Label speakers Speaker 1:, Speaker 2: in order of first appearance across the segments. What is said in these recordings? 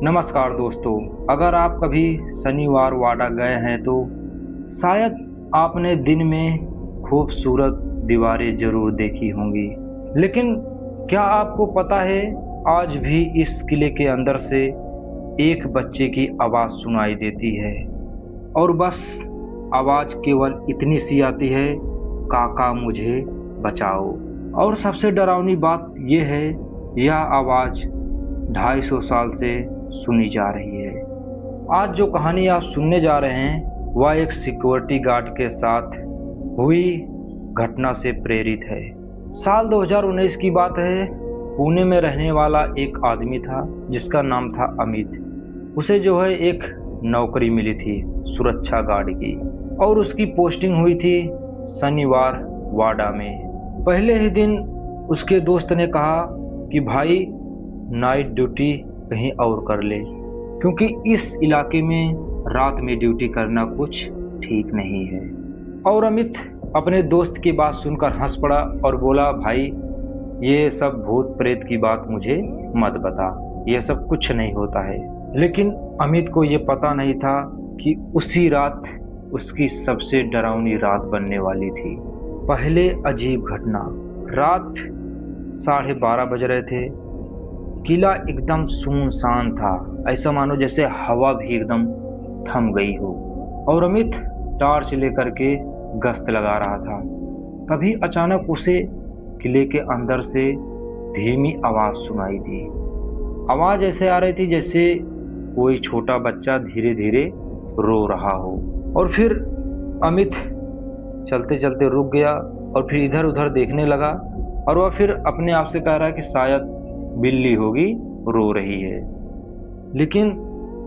Speaker 1: नमस्कार दोस्तों, अगर आप कभी शनिवार वाडा गए हैं तो शायद आपने दिन में खूबसूरत दीवारें जरूर देखी होंगी। लेकिन क्या आपको पता है, आज भी इस किले के अंदर से एक बच्चे की आवाज़ सुनाई देती है। और बस आवाज़ केवल इतनी सी आती है, काका मुझे बचाओ। और सबसे डरावनी बात यह है, यह आवाज़ 250 साल से सुनी जा रही है। आज जो कहानी आप सुनने जा रहे हैं वह एक सिक्योरिटी गार्ड के साथ हुई घटना से प्रेरित है। साल 2019 की बात है। पुणे में रहने वाला एक आदमी था जिसका नाम था अमित। उसे जो है एक नौकरी मिली थी सुरक्षा गार्ड की, और उसकी पोस्टिंग हुई थी शनिवार वाडा में। पहले ही दिन उसके दोस्त ने कहा कि भाई नाइट ड्यूटी कहीं और कर ले, क्योंकि इस इलाके में रात में ड्यूटी करना कुछ ठीक नहीं है। और अमित अपने दोस्त की बात सुनकर हंस पड़ा और बोला, भाई ये सब भूत प्रेत की बात मुझे मत बता, ये सब कुछ नहीं होता है। लेकिन अमित को ये पता नहीं था कि उसी रात उसकी सबसे डरावनी रात बनने वाली थी। पहले अजीब घटना। रात 12:30 बज रहे थे। किला एकदम सुनसान था, ऐसा मानो जैसे हवा भी एकदम थम गई हो। और अमित टॉर्च लेकर के गश्त लगा रहा था। तभी अचानक उसे किले के अंदर से धीमी आवाज़ सुनाई दी। आवाज़ ऐसे आ रही थी जैसे कोई छोटा बच्चा धीरे धीरे रो रहा हो। और फिर अमित चलते चलते रुक गया और फिर इधर उधर देखने लगा, और वह फिर अपने आप से कह रहा है कि शायद बिल्ली होगी, रो रही है। लेकिन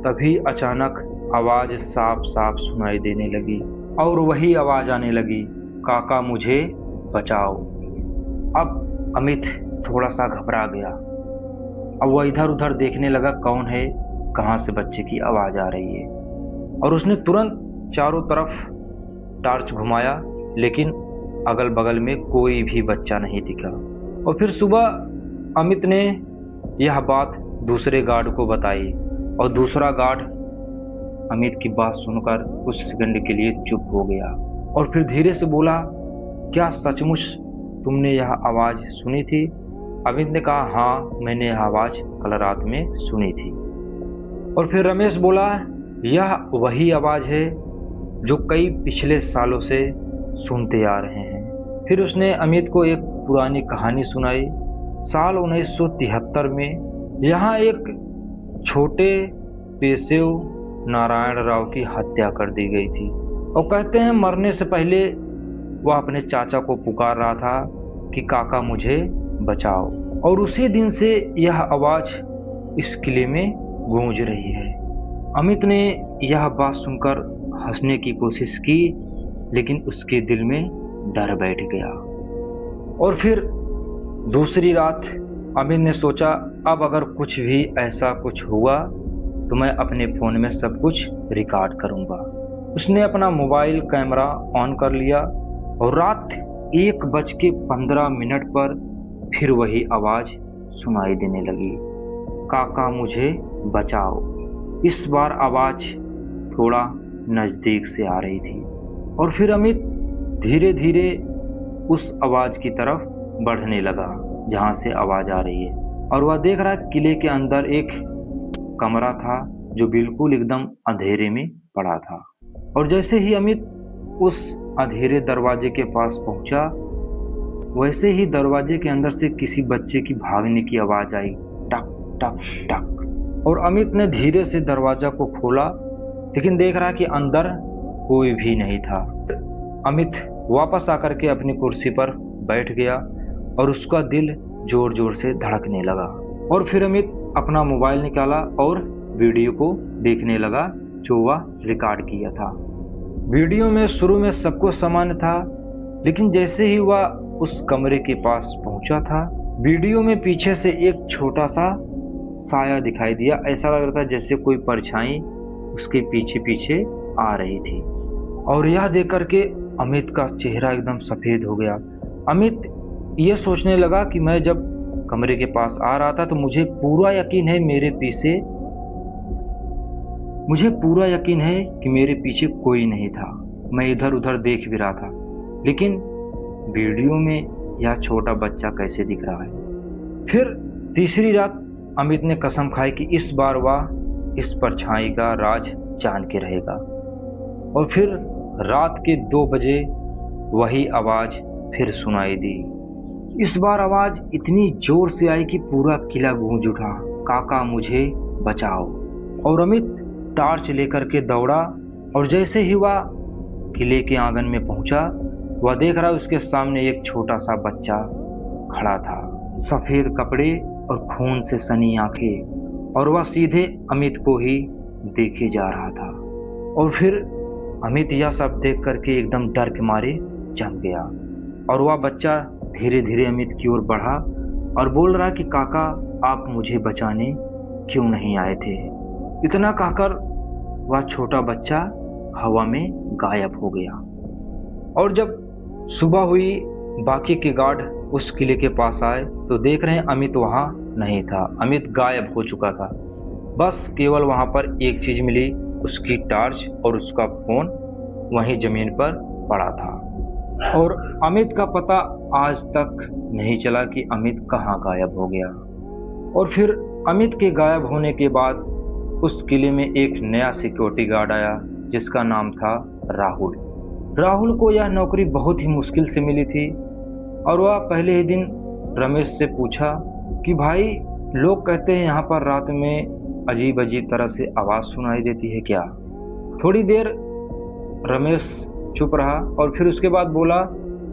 Speaker 1: तभी अचानक आवाज़ साफ साफ सुनाई देने लगी, और वही आवाज़ आने लगी, काका मुझे बचाओ। अब अमित थोड़ा सा घबरा गया। अब वह इधर उधर देखने लगा, कौन है, कहाँ से बच्चे की आवाज़ आ रही है। और उसने तुरंत चारों तरफ टॉर्च घुमाया, लेकिन अगल बगल में कोई भी बच्चा नहीं दिखा। और फिर सुबह अमित ने यह बात दूसरे गार्ड को बताई, और दूसरा गार्ड अमित की बात सुनकर कुछ सेकंड के लिए चुप हो गया, और फिर धीरे से बोला, क्या सचमुच तुमने यह आवाज़ सुनी थी? अमित ने कहा, हाँ मैंने यह आवाज़ कल रात में सुनी थी। और फिर रमेश बोला, यह वही आवाज़ है जो कई पिछले सालों से सुनते आ रहे हैं। फिर उसने अमित को एक पुरानी कहानी सुनाई। साल 1973 में यहाँ एक छोटे पेशेव नारायण राव की हत्या कर दी गई थी। और कहते हैं मरने से पहले वह अपने चाचा को पुकार रहा था कि काका मुझे बचाओ। और उसी दिन से यह आवाज़ इस किले में गूंज रही है। अमित ने यह बात सुनकर हंसने की कोशिश की, लेकिन उसके दिल में डर बैठ गया। और फिर दूसरी रात अमित ने सोचा, अब अगर कुछ भी ऐसा कुछ हुआ तो मैं अपने फ़ोन में सब कुछ रिकॉर्ड करूँगा। उसने अपना मोबाइल कैमरा ऑन कर लिया, और रात 1:15 पर फिर वही आवाज़ सुनाई देने लगी, काका मुझे बचाओ। इस बार आवाज़ थोड़ा नज़दीक से आ रही थी। और फिर अमित धीरे धीरे उस आवाज़ की तरफ बढ़ने लगा जहाँ से आवाज़ आ रही है। और वह देख रहा किले के अंदर एक कमरा था जो बिल्कुल एकदम अंधेरे में पड़ा था। और जैसे ही अमित उस अंधेरे दरवाजे के पास पहुंचा, वैसे ही दरवाजे के अंदर से किसी बच्चे की भागने की आवाज़ आई, टक टक टक। और अमित ने धीरे से दरवाज़ा को खोला, लेकिन देख रहा कि अंदर कोई भी नहीं था। अमित वापस आकर के अपनी कुर्सी पर बैठ गया, और उसका दिल जोर जोर से धड़कने लगा। और फिर अमित अपना मोबाइल निकाला और वीडियो को देखने लगा जो वह रिकॉर्ड किया था। वीडियो में शुरू में सब कुछ सामान्य था, लेकिन जैसे ही वह उस कमरे के पास पहुंचा था, वीडियो में पीछे से एक छोटा सा साया दिखाई दिया। ऐसा लग रहा था जैसे कोई परछाई उसके पीछे पीछे आ रही थी। और यह देख करके अमित का चेहरा एकदम सफ़ेद हो गया। अमित ये सोचने लगा कि मैं जब कमरे के पास आ रहा था तो मुझे पूरा यकीन है मेरे पीछे मुझे पूरा यकीन है कि मेरे पीछे कोई नहीं था। मैं इधर उधर देख भी रहा था, लेकिन वीडियो में यह छोटा बच्चा कैसे दिख रहा है। फिर तीसरी रात अमित ने कसम खाई कि इस बार वह इस परछाई का राज जान के रहेगा। और फिर रात के 2 बजे वही आवाज फिर सुनाई दी। इस बार आवाज इतनी जोर से आई कि पूरा किला गूंज उठा, काका मुझे बचाओ। और अमित टार्च लेकर के दौड़ा, और जैसे ही वह किले के आंगन में पहुंचा, वह देख रहा उसके सामने एक छोटा सा बच्चा खड़ा था, सफेद कपड़े और खून से सनी आंखें, और वह सीधे अमित को ही देखे जा रहा था। और फिर अमित यह सब देख करके एकदम डर के मारे जम गया, और वह बच्चा धीरे धीरे अमित की ओर बढ़ा और बोल रहा कि काका आप मुझे बचाने क्यों नहीं आए थे। इतना कहकर वह छोटा बच्चा हवा में गायब हो गया। और जब सुबह हुई, बाकी के गार्ड उस किले के पास आए तो देख रहे हैं अमित वहाँ नहीं था। अमित गायब हो चुका था। बस केवल वहाँ पर एक चीज़ मिली, उसकी टार्च और उसका फ़ोन वहीं ज़मीन पर पड़ा था। और अमित का पता आज तक नहीं चला कि अमित कहाँ गायब हो गया। और फिर अमित के गायब होने के बाद उस किले में एक नया सिक्योरिटी गार्ड आया जिसका नाम था राहुल। राहुल को यह नौकरी बहुत ही मुश्किल से मिली थी, और वह पहले ही दिन रमेश से पूछा कि भाई लोग कहते हैं यहाँ पर रात में अजीब अजीब तरह से आवाज़ सुनाई देती है क्या। थोड़ी देर रमेश चुप रहा और फिर उसके बाद बोला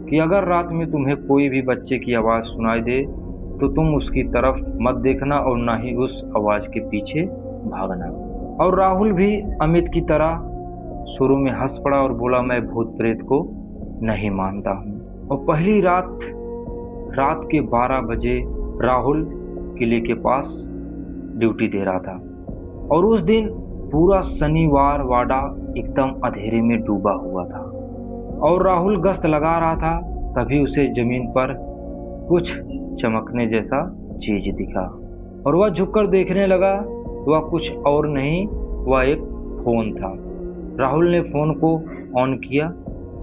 Speaker 1: कि अगर रात में तुम्हें कोई भी बच्चे की आवाज़ सुनाई दे तो तुम उसकी तरफ मत देखना और ना ही उस आवाज़ के पीछे भागना। और राहुल भी अमित की तरह शुरू में हंस पड़ा और बोला मैं भूत प्रेत को नहीं मानता हूँ। और पहली रात के 12 बजे राहुल किले के पास ड्यूटी दे रहा था, और उस दिन पूरा शनिवार वाड़ा एकदम अंधेरे में डूबा हुआ था। और राहुल गश्त लगा रहा था, तभी उसे जमीन पर कुछ चमकने जैसा चीज दिखा, और वह झुककर देखने लगा। वह कुछ और नहीं, वह एक फ़ोन था। राहुल ने फ़ोन को ऑन किया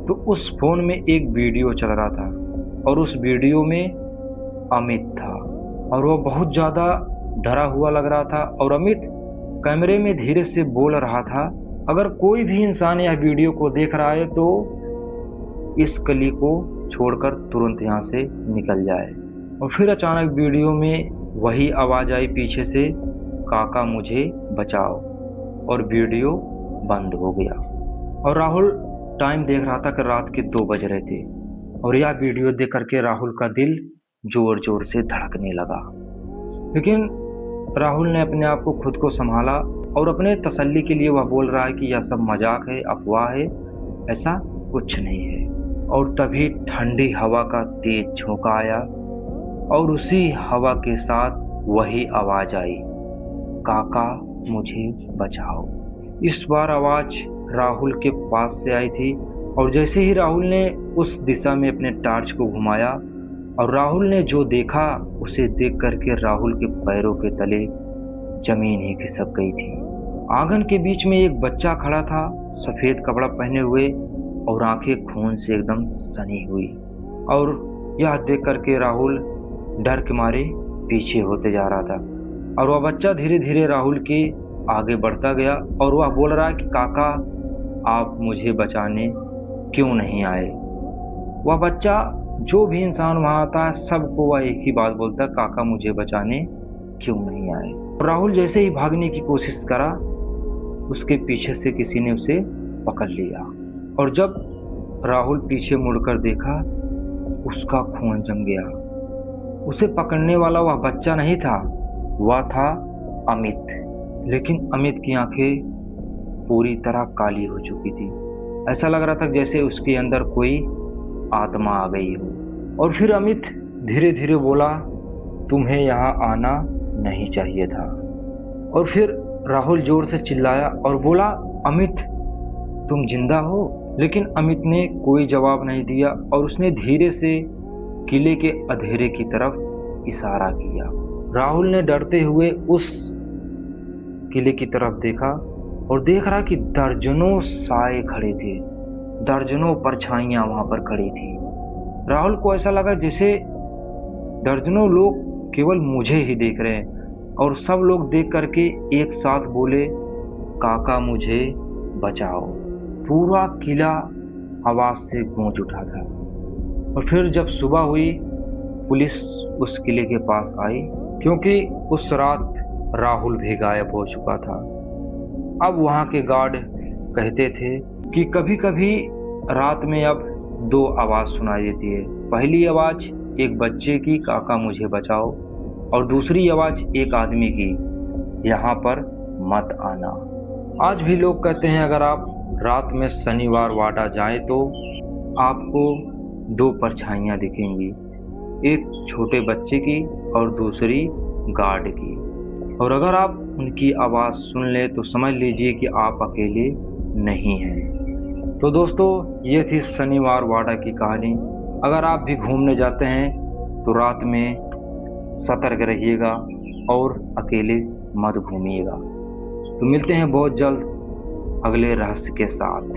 Speaker 1: तो उस फ़ोन में एक वीडियो चल रहा था, और उस वीडियो में अमित था, और वह बहुत ज़्यादा डरा हुआ लग रहा था। और अमित कैमरे में धीरे से बोल रहा था, अगर कोई भी इंसान यह वीडियो को देख रहा है तो इस गली को छोड़कर तुरंत यहाँ से निकल जाए। और फिर अचानक वीडियो में वही आवाज़ आई पीछे से, काका मुझे बचाओ, और वीडियो बंद हो गया। और राहुल टाइम देख रहा था कि रात के 2 बज रहे थे, और यह वीडियो देख करके राहुल का दिल जोर जोर से धड़कने लगा। लेकिन राहुल ने अपने आप को खुद को संभाला, और अपने तसल्ली के लिए वह बोल रहा है कि यह सब मजाक है, अफवाह है, ऐसा कुछ नहीं है। और तभी ठंडी हवा का तेज झोंका आया, और उसी हवा के साथ वही आवाज़ आई, काका मुझे बचाओ। इस बार आवाज़ राहुल के पास से आई थी, और जैसे ही राहुल ने उस दिशा में अपने टार्च को घुमाया, और राहुल ने जो देखा उसे देख करके राहुल के पैरों के तले जमीन ही खिसक गई थी। आंगन के बीच में एक बच्चा खड़ा था, सफ़ेद कपड़ा पहने हुए और आंखें खून से एकदम सनी हुई। और यह देख करके राहुल डर के मारे पीछे होते जा रहा था, और वह बच्चा धीरे धीरे राहुल के आगे बढ़ता गया, और वह बोल रहा है कि काका आप मुझे बचाने क्यों नहीं आए। वह बच्चा जो भी इंसान वहाँ आता है सबको वह एक ही बात बोलता है, काका मुझे बचाने क्यों नहीं आए। राहुल जैसे ही भागने की कोशिश करा, उसके पीछे से किसी ने उसे पकड़ लिया, और जब राहुल पीछे मुड़कर देखा उसका खून जम गया। उसे पकड़ने वाला वह बच्चा नहीं था, वह था अमित। लेकिन अमित की आंखें पूरी तरह काली हो चुकी थी। ऐसा लग रहा था जैसे उसके अंदर कोई आत्मा आ गई हो। और फिर अमित धीरे धीरे बोला, तुम्हें यहाँ आना नहीं चाहिए था। और फिर राहुल जोर से चिल्लाया और बोला, अमित तुम जिंदा हो? लेकिन अमित ने कोई जवाब नहीं दिया, और उसने धीरे से किले के अंधेरे की तरफ इशारा किया। राहुल ने डरते हुए उस किले की तरफ देखा, और देख रहा कि दर्जनों साए खड़े थे, दर्जनों परछाइयां वहां पर खड़ी थी। राहुल को ऐसा लगा जैसे दर्जनों लोग केवल मुझे ही देख रहे हैं, और सब लोग देख करके एक साथ बोले, काका मुझे बचाओ। पूरा किला आवाज से गूंज उठा था। और फिर जब सुबह हुई, पुलिस उस किले के पास आई, क्योंकि उस रात राहुल भी गायब हो चुका था। अब वहाँ के गार्ड कहते थे कि कभी कभी रात में अब दो आवाज़ सुनाई देती है। पहली आवाज़ एक बच्चे की, काका मुझे बचाओ, और दूसरी आवाज़ एक आदमी की, यहाँ पर मत आना। आज भी लोग कहते हैं अगर आप रात में शनिवार वाड़ा जाएं तो आपको दो परछाइयाँ दिखेंगी, एक छोटे बच्चे की और दूसरी गार्ड की। और अगर आप उनकी आवाज़ सुन ले तो समझ लीजिए कि आप अकेले नहीं हैं। तो दोस्तों, ये थी शनिवार वाड़ा की कहानी। अगर आप भी घूमने जाते हैं तो रात में सतर्क रहिएगा और अकेले मत घूमिएगा। तो मिलते हैं बहुत जल्द अगले रहस्य के साथ।